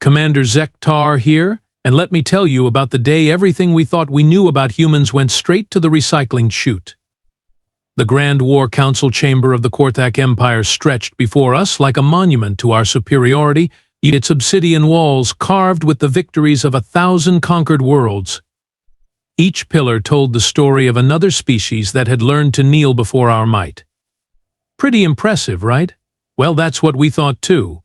Commander Zektar here, and let me tell you about the day everything we thought we knew about humans went straight to the recycling chute. The Grand War Council chamber of the Korthak Empire stretched before us like a monument to our superiority, its obsidian walls carved with the victories of 1,000 conquered worlds. Each pillar told the story of another species that had learned to kneel before our might. Pretty impressive, right? Well, that's what we thought too.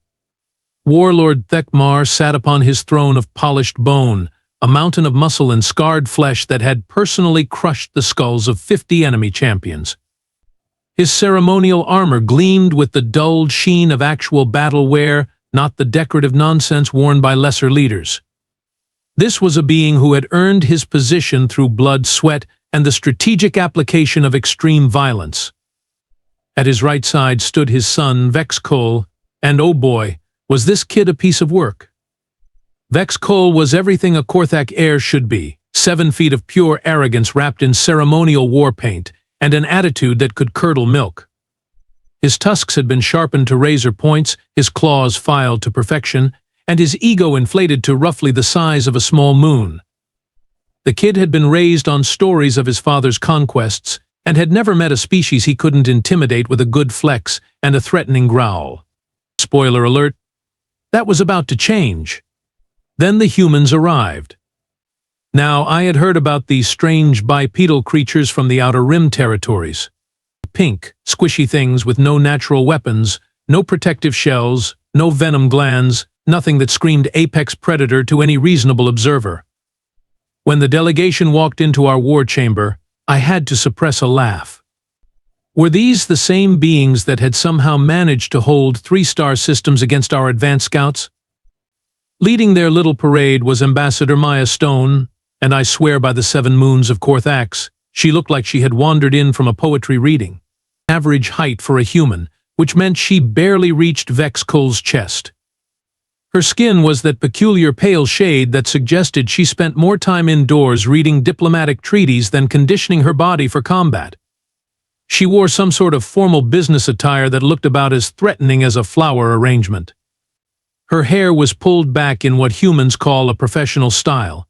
Warlord Thekmar sat upon his throne of polished bone, a mountain of muscle and scarred flesh that had personally crushed the skulls of 50 enemy champions. His ceremonial armor gleamed with the dulled sheen of actual battle wear, not the decorative nonsense worn by lesser leaders. This was a being who had earned his position through blood, sweat, and the strategic application of extreme violence. At his right side stood his son, Vexkol, and oh boy, was this kid a piece of work. Vexkol was everything a Korthak heir should be, 7 feet of pure arrogance wrapped in ceremonial war paint, and an attitude that could curdle milk. His tusks had been sharpened to razor points, his claws filed to perfection, and his ego inflated to roughly the size of a small moon. The kid had been raised on stories of his father's conquests, and had never met a species he couldn't intimidate with a good flex and a threatening growl. Spoiler alert, that was about to change. Then the humans arrived. Now, I had heard about these strange bipedal creatures from the Outer Rim territories. Pink, squishy things with no natural weapons, no protective shells, no venom glands, nothing that screamed apex predator to any reasonable observer. When the delegation walked into our war chamber, I had to suppress a laugh. Were these the same beings that had somehow managed to hold 3-star systems against our advanced scouts? Leading their little parade was Ambassador Maya Stone, and I swear by the 7 moons of Korthax, she looked like she had wandered in from a poetry reading. Average height for a human, which meant she barely reached Vexkol's chest. Her skin was that peculiar pale shade that suggested she spent more time indoors reading diplomatic treaties than conditioning her body for combat. She wore some sort of formal business attire that looked about as threatening as a flower arrangement. Her hair was pulled back in what humans call a professional style,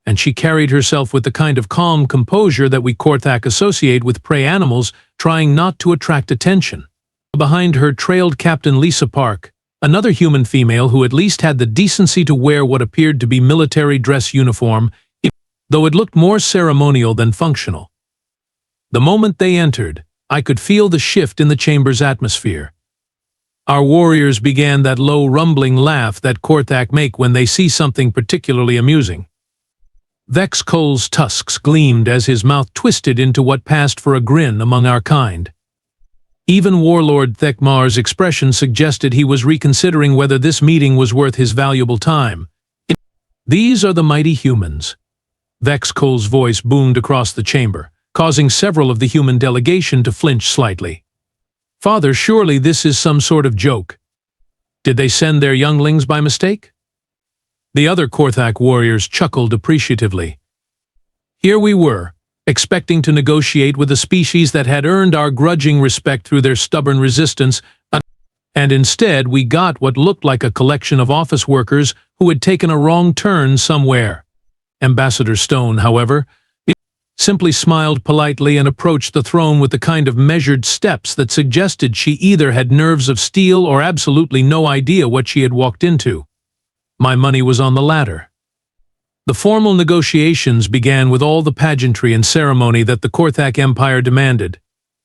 and she carried herself with the kind of calm composure that we Korthak associate with prey animals trying not to attract attention. Behind her trailed Captain Lisa Park, another human female who at least had the decency to wear what appeared to be military dress uniform, though it looked more ceremonial than functional. The moment they entered, I could feel the shift in the chamber's atmosphere. Our warriors began that low rumbling laugh that Korthak make when they see something particularly amusing. Vexkol's tusks gleamed as his mouth twisted into what passed for a grin among our kind. Even Warlord Thekmar's expression suggested he was reconsidering whether this meeting was worth his valuable time. These are the mighty humans. Vexkol's voice boomed across the chamber, causing several of the human delegation to flinch slightly. Father, surely this is some sort of joke. Did they send their younglings by mistake? The other Korthak warriors chuckled appreciatively. Here we were, expecting to negotiate with a species that had earned our grudging respect through their stubborn resistance, and instead we got what looked like a collection of office workers who had taken a wrong turn somewhere. Ambassador Stone, however, simply smiled politely and approached the throne with the kind of measured steps that suggested she either had nerves of steel or absolutely no idea what she had walked into. My money was on the latter. The formal negotiations began with all the pageantry and ceremony that the Korthak Empire demanded.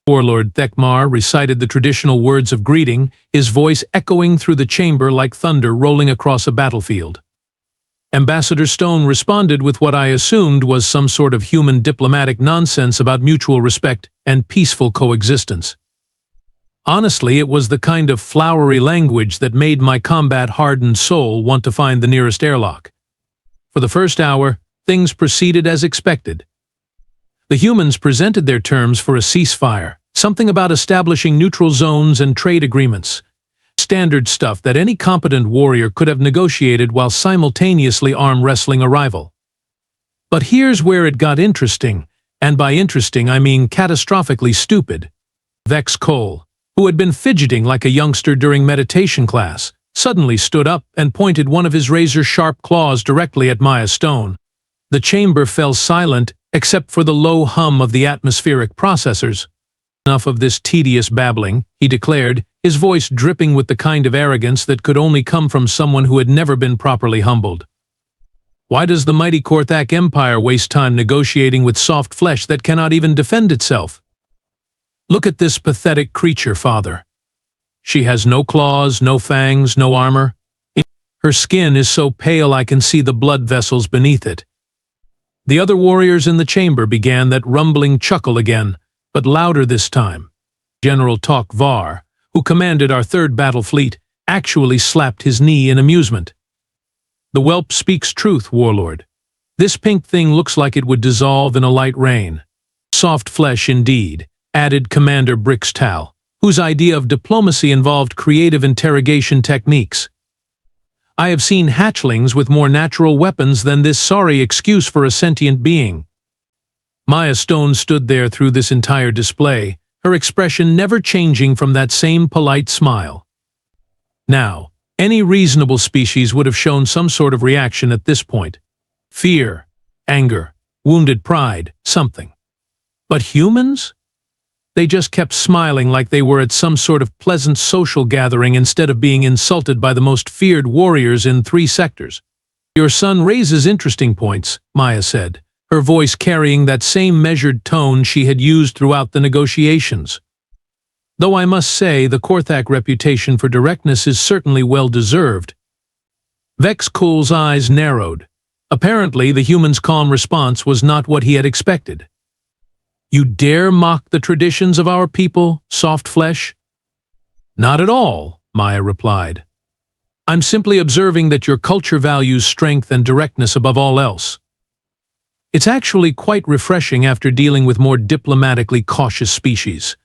Warlord Thekmar recited the traditional words of greeting, his voice echoing through the chamber like thunder rolling across a battlefield. Ambassador Stone responded with what I assumed was some sort of human diplomatic nonsense about mutual respect and peaceful coexistence. Honestly, it was the kind of flowery language that made my combat-hardened soul want to find the nearest airlock. For the first hour, things proceeded as expected. The humans presented their terms for a ceasefire, something about establishing neutral zones and trade agreements. Standard stuff that any competent warrior could have negotiated while simultaneously arm wrestling a rival. But here's where it got interesting, and by interesting I mean catastrophically stupid. Vexkol, who had been fidgeting like a youngster during meditation class, suddenly stood up and pointed one of his razor-sharp claws directly at Maya Stone. The chamber fell silent except for the low hum of the atmospheric processors. "Enough of this tedious babbling," he declared, his voice dripping with the kind of arrogance that could only come from someone who had never been properly humbled. "Why does the mighty Korthak Empire waste time negotiating with soft flesh that cannot even defend itself? Look at this pathetic creature, father. She has no claws, no fangs, no armor. Her skin is so pale I can see the blood vessels beneath it." The other warriors in the chamber began that rumbling chuckle again, but louder this time. General Tok Var, who commanded our third battle fleet, actually slapped his knee in amusement. "The whelp speaks truth, Warlord. This pink thing looks like it would dissolve in a light rain." "Soft flesh indeed," added Commander Brixtal, whose idea of diplomacy involved creative interrogation techniques. "I have seen hatchlings with more natural weapons than this sorry excuse for a sentient being." Maya Stone stood there through this entire display, her expression never changing from that same polite smile. Now, any reasonable species would have shown some sort of reaction at this point. Fear, anger, wounded pride, something. But humans? They just kept smiling like they were at some sort of pleasant social gathering instead of being insulted by the most feared warriors in 3 sectors. "Your son raises interesting points," Maya said, her voice carrying that same measured tone she had used throughout the negotiations. "Though I must say the Korthak reputation for directness is certainly well-deserved." Vex Cool's eyes narrowed. Apparently, the human's calm response was not what he had expected. "You dare mock the traditions of our people, soft flesh?" "Not at all," Maya replied. "I'm simply observing that your culture values strength and directness above all else. It's actually quite refreshing after dealing with more diplomatically cautious species.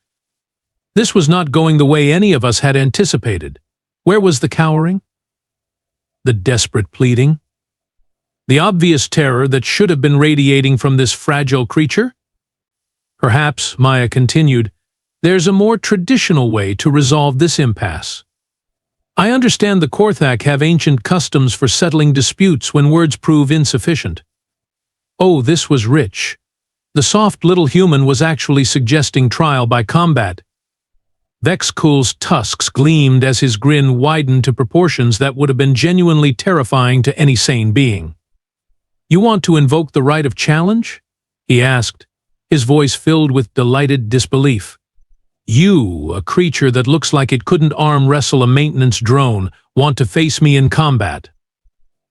This was not going the way any of us had anticipated. Where was the cowering? The desperate pleading? The obvious terror that should have been radiating from this fragile creature? Perhaps," Maya continued, "there's a more traditional way to resolve this impasse. I understand the Korthak have ancient customs for settling disputes when words prove insufficient." Oh, this was rich. The soft little human was actually suggesting trial by combat. Vex Cool's tusks gleamed as his grin widened to proportions that would have been genuinely terrifying to any sane being. "You want to invoke the right of challenge?" he asked, his voice filled with delighted disbelief. "You, a creature that looks like it couldn't arm wrestle a maintenance drone, want to face me in combat?"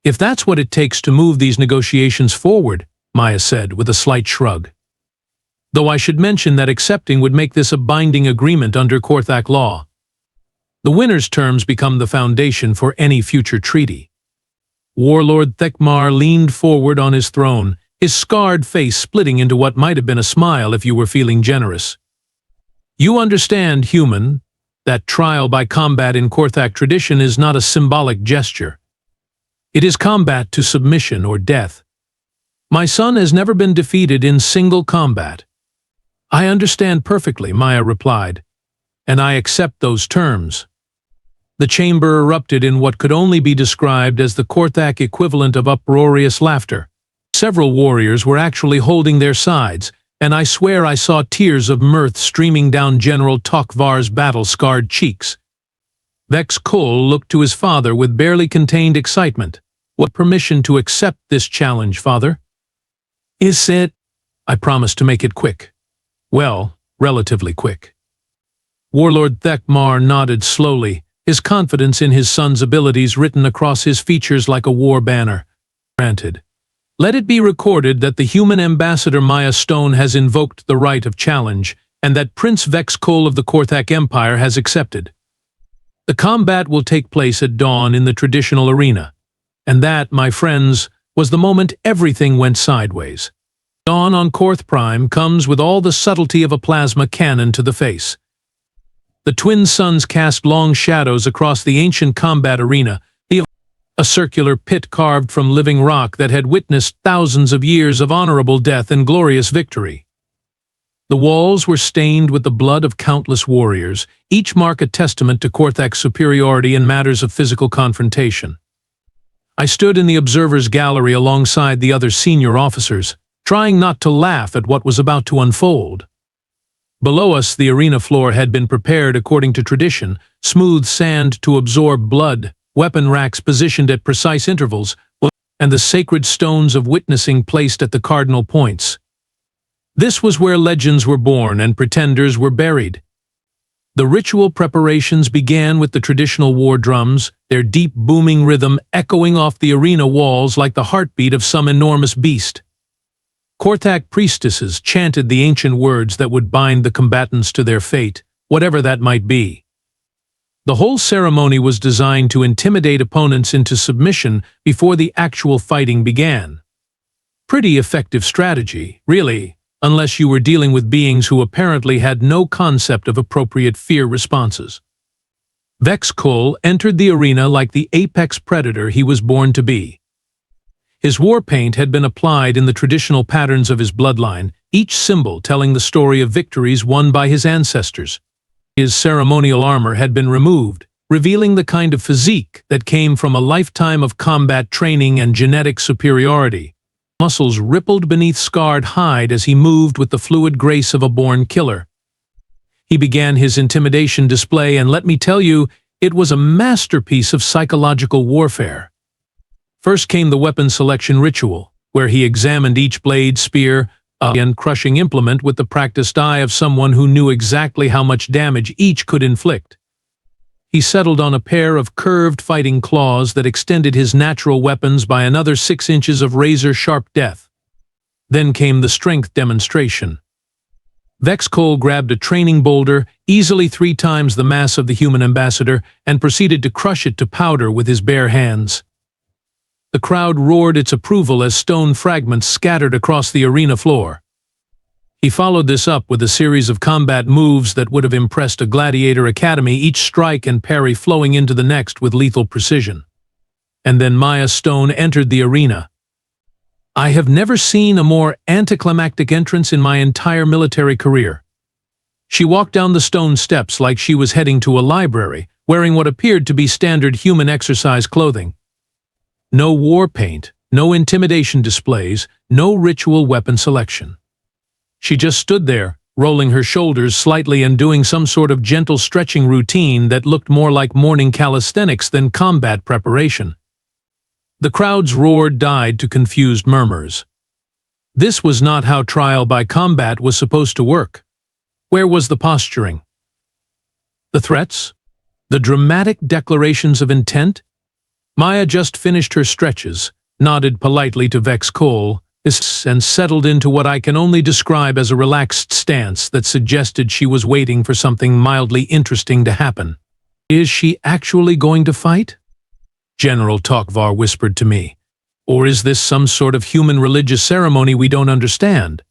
"If that's what it takes to move these negotiations forward," Maya said with a slight shrug. "Though I should mention that accepting would make this a binding agreement under Korthak law. The winner's terms become the foundation for any future treaty." Warlord Thekmar leaned forward on his throne, his scarred face splitting into what might have been a smile if you were feeling generous. "You understand, human, that trial by combat in Korthak tradition is not a symbolic gesture. It is combat to submission or death. My son has never been defeated in single combat." "I understand perfectly," Maya replied, "and I accept those terms." The chamber erupted in what could only be described as the Korthak equivalent of uproarious laughter. Several warriors were actually holding their sides, and I swear I saw tears of mirth streaming down General Tok Var's battle-scarred cheeks. Vex Cool looked to his father with barely contained excitement. "What permission to accept this challenge, father?" "Is it?" "I promise to make it quick. Well, relatively quick." Warlord Thekmar nodded slowly, his confidence in his son's abilities written across his features like a war banner. "Granted. Let it be recorded that the human ambassador Maya Stone has invoked the right of challenge, and that Prince Vex Cool of the Korthak Empire has accepted. The combat will take place at dawn in the traditional arena. And that, my friends, was the moment everything went sideways. Dawn on Korth Prime comes with all the subtlety of a plasma cannon to the face. The twin suns cast long shadows across the ancient combat arena, a circular pit carved from living rock that had witnessed thousands of years of honorable death and glorious victory. The walls were stained with the blood of countless warriors, each mark a testament to Korthak's superiority in matters of physical confrontation. I stood in the observer's gallery alongside the other senior officers, trying not to laugh at what was about to unfold. Below us, the arena floor had been prepared according to tradition, smooth sand to absorb blood, weapon racks positioned at precise intervals, and the sacred stones of witnessing placed at the cardinal points. This was where legends were born and pretenders were buried. The ritual preparations began with the traditional war drums, their deep booming rhythm echoing off the arena walls like the heartbeat of some enormous beast. Korthak priestesses chanted the ancient words that would bind the combatants to their fate, whatever that might be. The whole ceremony was designed to intimidate opponents into submission before the actual fighting began. Pretty effective strategy, really, unless you were dealing with beings who apparently had no concept of appropriate fear responses. Vexkol entered the arena like the apex predator he was born to be. His war paint had been applied in the traditional patterns of his bloodline, each symbol telling the story of victories won by his ancestors. His ceremonial armor had been removed, revealing the kind of physique that came from a lifetime of combat training and genetic superiority. Muscles rippled beneath scarred hide as he moved with the fluid grace of a born killer. He began his intimidation display, and let me tell you, it was a masterpiece of psychological warfare. First came the weapon selection ritual, where he examined each blade, spear, and crushing implement with the practiced eye of someone who knew exactly how much damage each could inflict. He settled on a pair of curved fighting claws that extended his natural weapons by another 6 inches of razor-sharp depth. Then came the strength demonstration. Vexkol grabbed a training boulder, easily 3 times the mass of the human ambassador, and proceeded to crush it to powder with his bare hands. The crowd roared its approval as stone fragments scattered across the arena floor. He followed this up with a series of combat moves that would have impressed a gladiator academy, each strike and parry flowing into the next with lethal precision. And then Maya Stone entered the arena. I have never seen a more anticlimactic entrance in my entire military career. She walked down the stone steps like she was heading to a library, wearing what appeared to be standard human exercise clothing. No war paint, no intimidation displays, no ritual weapon selection. She just stood there, rolling her shoulders slightly and doing some sort of gentle stretching routine that looked more like morning calisthenics than combat preparation. The crowd's roar died to confused murmurs. This was not how trial by combat was supposed to work. Where was the posturing? The threats? The dramatic declarations of intent? Maya just finished her stretches, nodded politely to Vexkol, and settled into what I can only describe as a relaxed stance that suggested she was waiting for something mildly interesting to happen. Is she actually going to fight? General Tokvar whispered to me. Or is this some sort of human religious ceremony we don't understand?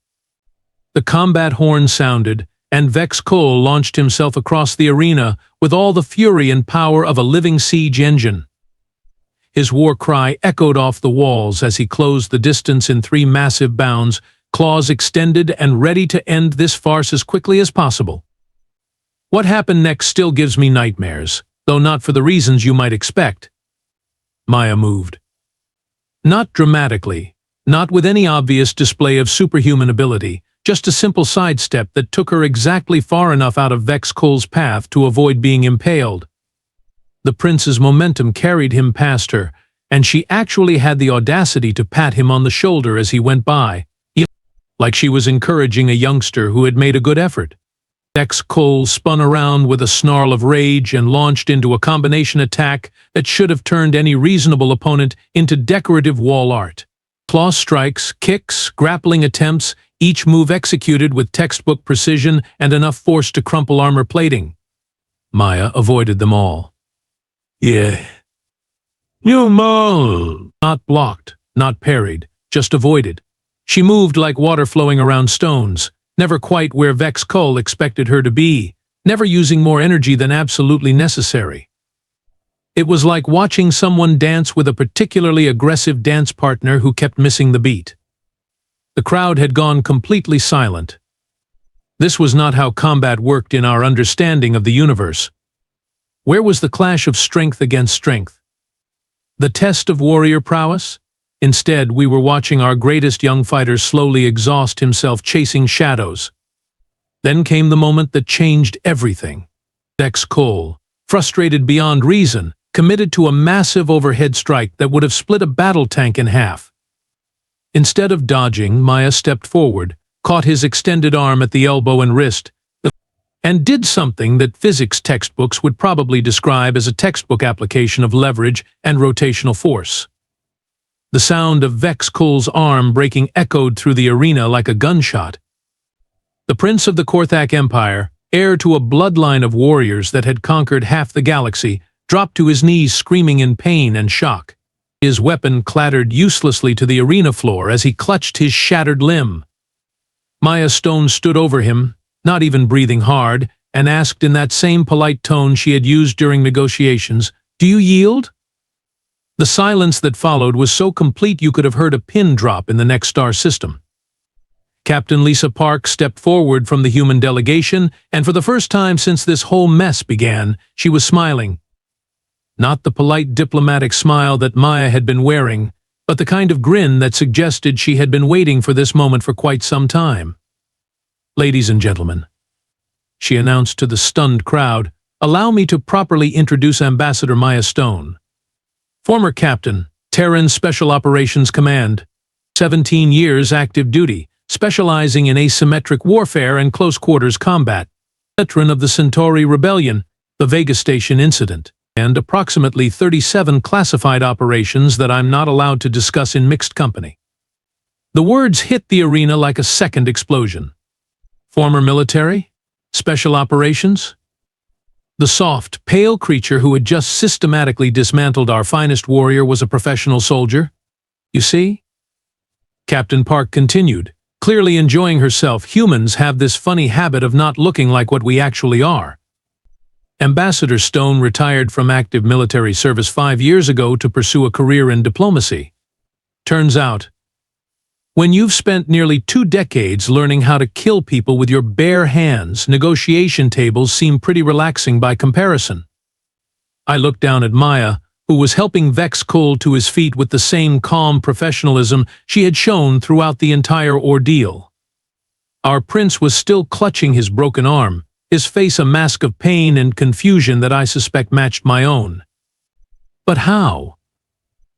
The combat horn sounded, and Vexkol launched himself across the arena with all the fury and power of a living siege engine. His war cry echoed off the walls as he closed the distance in 3 massive bounds, claws extended and ready to end this farce as quickly as possible. What happened next still gives me nightmares, though not for the reasons you might expect. Maya moved. Not dramatically, not with any obvious display of superhuman ability, just a simple sidestep that took her exactly far enough out of Vexkol's path to avoid being impaled. The prince's momentum carried him past her, and she actually had the audacity to pat him on the shoulder as he went by, like she was encouraging a youngster who had made a good effort. Vexkol spun around with a snarl of rage and launched into a combination attack that should have turned any reasonable opponent into decorative wall art. Claw strikes, kicks, grappling attempts, each move executed with textbook precision and enough force to crumple armor plating. Maya avoided them all. Yeah. You mole. Not blocked, not parried, just avoided. She moved like water flowing around stones, never quite where Vexkol expected her to be, never using more energy than absolutely necessary. It was like watching someone dance with a particularly aggressive dance partner who kept missing the beat. The crowd had gone completely silent. This was not how combat worked in our understanding of the universe. Where was the clash of strength against strength? The test of warrior prowess? Instead, we were watching our greatest young fighter slowly exhaust himself chasing shadows. Then came the moment that changed everything. Vex Cole, frustrated beyond reason, committed to a massive overhead strike that would have split a battle tank in half. Instead of dodging, Maya stepped forward, caught his extended arm at the elbow and wrist, and did something that physics textbooks would probably describe as a textbook application of leverage and rotational force. The sound of Vex Cole's arm breaking echoed through the arena like a gunshot. The prince of the Korthak Empire, heir to a bloodline of warriors that had conquered half the galaxy, dropped to his knees screaming in pain and shock. His weapon clattered uselessly to the arena floor as he clutched his shattered limb. Maya Stone stood over him, not even breathing hard, and asked in that same polite tone she had used during negotiations, "Do you yield?" The silence that followed was so complete you could have heard a pin drop in the next star system. Captain Lisa Park stepped forward from the human delegation, and for the first time since this whole mess began, she was smiling. Not the polite diplomatic smile that Maya had been wearing, but the kind of grin that suggested she had been waiting for this moment for quite some time. "Ladies and gentlemen," she announced to the stunned crowd, "allow me to properly introduce Ambassador Maya Stone. Former Captain, Terran Special Operations Command, 17 years active duty, specializing in asymmetric warfare and close-quarters combat, veteran of the Centauri Rebellion, the Vega Station incident, and approximately 37 classified operations that I'm not allowed to discuss in mixed company." The words hit the arena like a second explosion. Former military? Special operations? The soft, pale creature who had just systematically dismantled our finest warrior was a professional soldier? You see? Captain Park continued, clearly enjoying herself. Humans have this funny habit of not looking like what we actually are. Ambassador Stone retired from active military service 5 years ago to pursue a career in diplomacy. Turns out, when you've spent nearly 2 decades learning how to kill people with your bare hands, negotiation tables seem pretty relaxing by comparison. I looked down at Maya, who was helping Vex Cole to his feet with the same calm professionalism she had shown throughout the entire ordeal. Our prince was still clutching his broken arm, his face a mask of pain and confusion that I suspect matched my own. But how?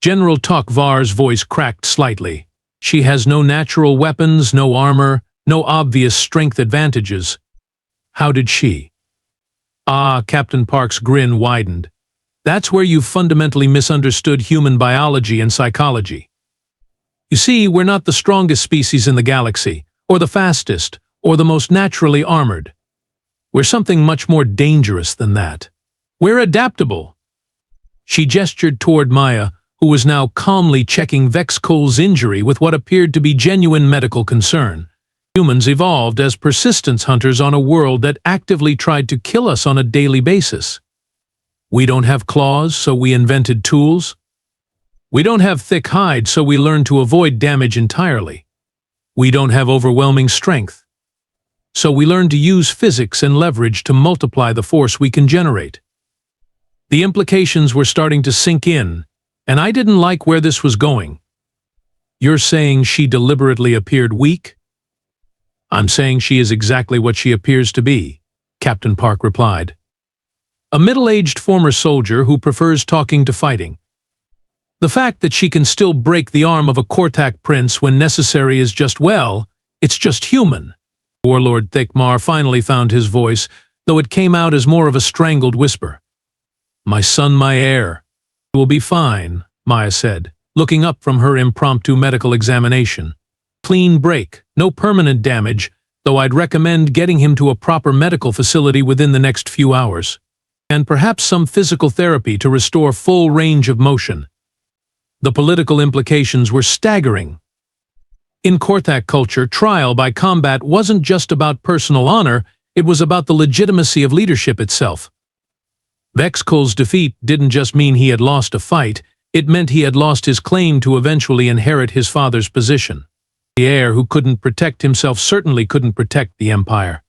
General Tokvar's voice cracked slightly. She has no natural weapons, no armor, no obvious strength advantages. How did she? Ah, Captain Park's grin widened. That's where you've fundamentally misunderstood human biology and psychology. You see, we're not the strongest species in the galaxy, or the fastest, or the most naturally armored. We're something much more dangerous than that. We're adaptable. She gestured toward Maya, who was now calmly checking Vex Cole's injury with what appeared to be genuine medical concern. Humans evolved as persistence hunters on a world that actively tried to kill us on a daily basis. We don't have claws, so we invented tools. We don't have thick hide, so we learned to avoid damage entirely. We don't have overwhelming strength, so we learned to use physics and leverage to multiply the force we can generate. The implications were starting to sink in, and I didn't like where this was going. You're saying she deliberately appeared weak? I'm saying she is exactly what she appears to be, Captain Park replied. A middle-aged former soldier who prefers talking to fighting. The fact that she can still break the arm of a Korthak prince when necessary is just, well, it's just human. Warlord Thikmar finally found his voice, though it came out as more of a strangled whisper. My son, my heir. "You will be fine," Maya said, looking up from her impromptu medical examination. "Clean break, no permanent damage, though I'd recommend getting him to a proper medical facility within the next few hours. And perhaps some physical therapy to restore full range of motion." The political implications were staggering. In Korthak culture, trial by combat wasn't just about personal honor, it was about the legitimacy of leadership itself. Vex Cole's defeat didn't just mean he had lost a fight, it meant he had lost his claim to eventually inherit his father's position. The heir who couldn't protect himself certainly couldn't protect the empire.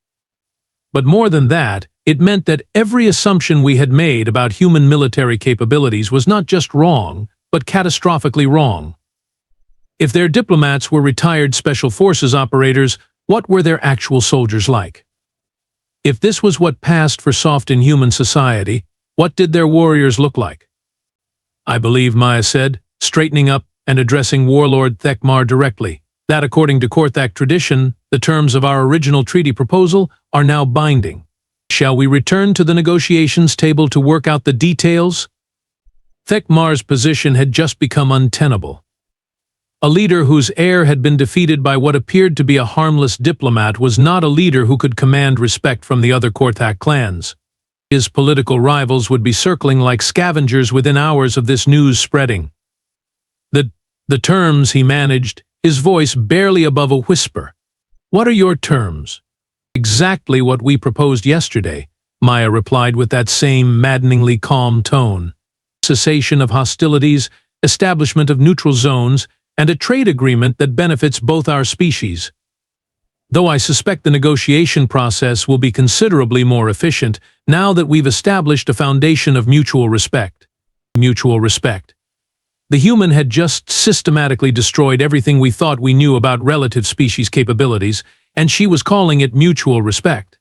But more than that, it meant that every assumption we had made about human military capabilities was not just wrong, but catastrophically wrong. If their diplomats were retired special forces operators, what were their actual soldiers like? If this was what passed for soft in human society, what did their warriors look like? I believe, Maya said, straightening up and addressing Warlord Thekmar directly, that according to Korthak tradition, the terms of our original treaty proposal are now binding. Shall we return to the negotiations table to work out the details? Thekmar's position had just become untenable. A leader whose heir had been defeated by what appeared to be a harmless diplomat was not a leader who could command respect from the other Korthak clans. His political rivals would be circling like scavengers within hours of this news spreading. The terms, he managed, his voice barely above a whisper. What are your terms? Exactly what we proposed yesterday, Maya replied with that same maddeningly calm tone. Cessation of hostilities, establishment of neutral zones, and a trade agreement that benefits both our species. Though I suspect the negotiation process will be considerably more efficient now that we've established a foundation of mutual respect. Mutual respect. The human had just systematically destroyed everything we thought we knew about relative species capabilities, and she was calling it mutual respect.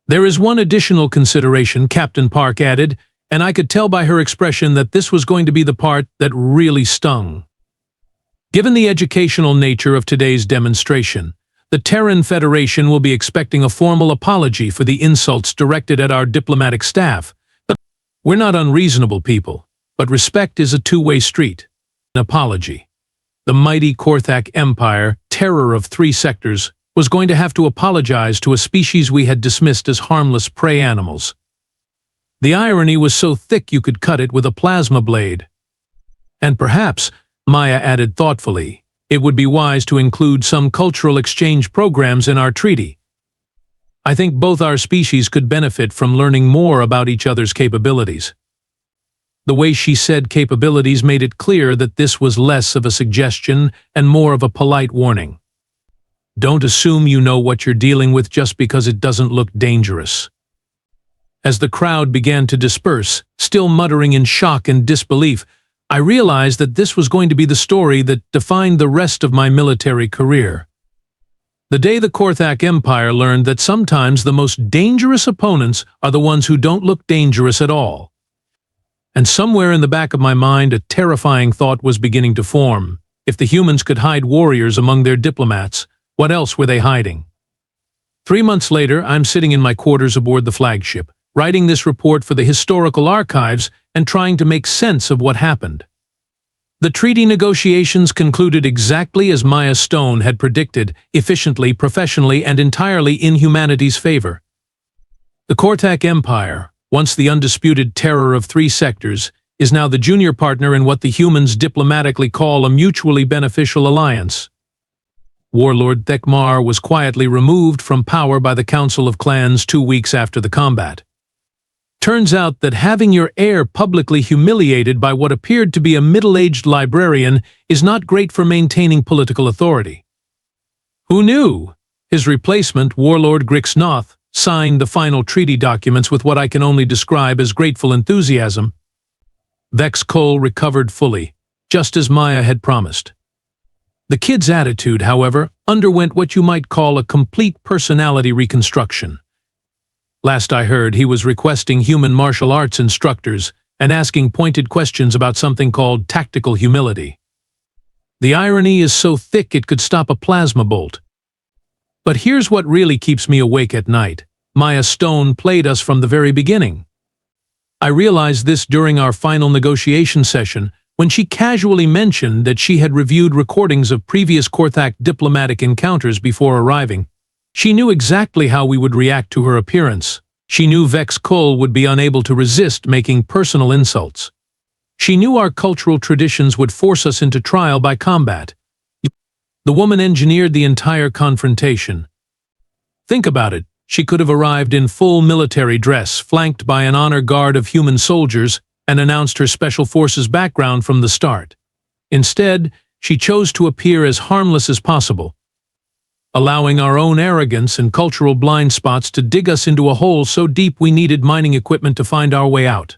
There is one additional consideration, Captain Park added, and I could tell by her expression that this was going to be the part that really stung. Given the educational nature of today's demonstration, the Terran Federation will be expecting a formal apology for the insults directed at our diplomatic staff. But we're not unreasonable people, but respect is a two-way street. An apology. The mighty Korthak Empire, terror of 3 sectors, was going to have to apologize to a species we had dismissed as harmless prey animals. The irony was so thick you could cut it with a plasma blade. And perhaps, Maya added thoughtfully, it would be wise to include some cultural exchange programs in our treaty. I think both our species could benefit from learning more about each other's capabilities. The way she said capabilities made it clear that this was less of a suggestion and more of a polite warning. Don't assume you know what you're dealing with just because it doesn't look dangerous. As the crowd began to disperse, still muttering in shock and disbelief, I realized that this was going to be the story that defined the rest of my military career. The day the Korthak Empire learned that sometimes the most dangerous opponents are the ones who don't look dangerous at all. And somewhere in the back of my mind, a terrifying thought was beginning to form. If the humans could hide warriors among their diplomats, what else were they hiding? 3 months later, I'm sitting in my quarters aboard the flagship, writing this report for the historical archives and trying to make sense of what happened. The treaty negotiations concluded exactly as Maya Stone had predicted, efficiently, professionally, and entirely in humanity's favor. The Korthak Empire, once the undisputed terror of 3 sectors, is now the junior partner in what the humans diplomatically call a mutually beneficial alliance. Warlord Thekmar was quietly removed from power by the Council of Clans 2 weeks after the combat. Turns out that having your heir publicly humiliated by what appeared to be a middle-aged librarian is not great for maintaining political authority. Who knew? His replacement, Warlord Grixnoth, signed the final treaty documents with what I can only describe as grateful enthusiasm. Vex Cole recovered fully, just as Maya had promised. The kid's attitude, however, underwent what you might call a complete personality reconstruction. Last I heard, he was requesting human martial arts instructors and asking pointed questions about something called tactical humility. The irony is so thick it could stop a plasma bolt. But here's what really keeps me awake at night. Maya Stone played us from the very beginning. I realized this during our final negotiation session when she casually mentioned that she had reviewed recordings of previous Korthak diplomatic encounters before arriving. She knew exactly how we would react to her appearance. She knew Vex Cole would be unable to resist making personal insults. She knew our cultural traditions would force us into trial by combat. The woman engineered the entire confrontation. Think about it. She could have arrived in full military dress, flanked by an honor guard of human soldiers, and announced her special forces background from the start. Instead, she chose to appear as harmless as possible. allowing our own arrogance and cultural blind spots to dig us into a hole so deep we needed mining equipment to find our way out.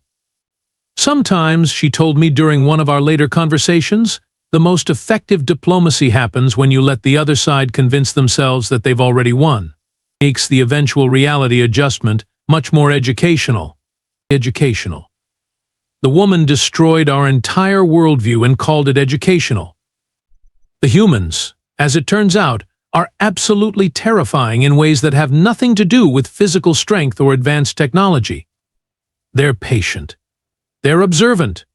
Sometimes, she told me during one of our later conversations, the most effective diplomacy happens when you let the other side convince themselves that they've already won. Makes the eventual reality adjustment much more educational. The woman destroyed our entire worldview and called it educational. The humans, as it turns out, are absolutely terrifying in ways that have nothing to do with physical strength or advanced technology. They're patient. They're observant.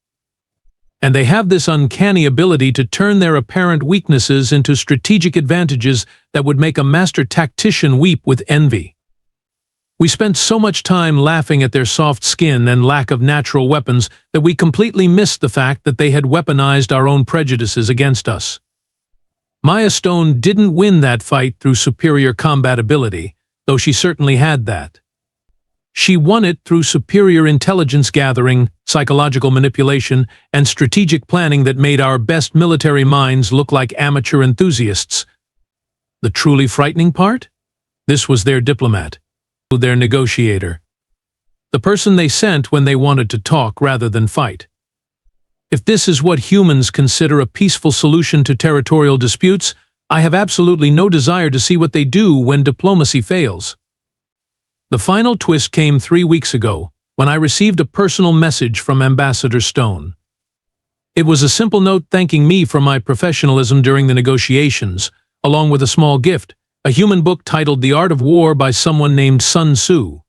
And they have this uncanny ability to turn their apparent weaknesses into strategic advantages that would make a master tactician weep with envy. We spent so much time laughing at their soft skin and lack of natural weapons that we completely missed the fact that they had weaponized our own prejudices against us. Maya Stone didn't win that fight through superior combat ability, though she certainly had that. She won it through superior intelligence gathering, psychological manipulation, and strategic planning that made our best military minds look like amateur enthusiasts. The truly frightening part? This was their diplomat, their negotiator. The person they sent when they wanted to talk rather than fight. If this is what humans consider a peaceful solution to territorial disputes, I have absolutely no desire to see what they do when diplomacy fails. The final twist came 3 weeks ago, when I received a personal message from Ambassador Stone. It was a simple note thanking me for my professionalism during the negotiations, along with a small gift, a human book titled The Art of War by someone named Sun Tzu.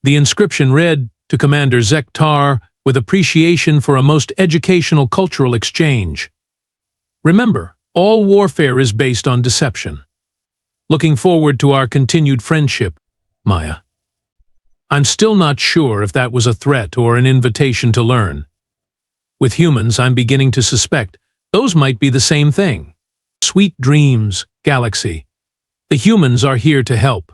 The inscription read, "To Commander Zektar, with appreciation for a most educational cultural exchange. Remember, all warfare is based on deception. Looking forward to our continued friendship, Maya." I'm still not sure if that was a threat or an invitation to learn. With humans, I'm beginning to suspect those might be the same thing. Sweet dreams, Galaxy. The humans are here to help.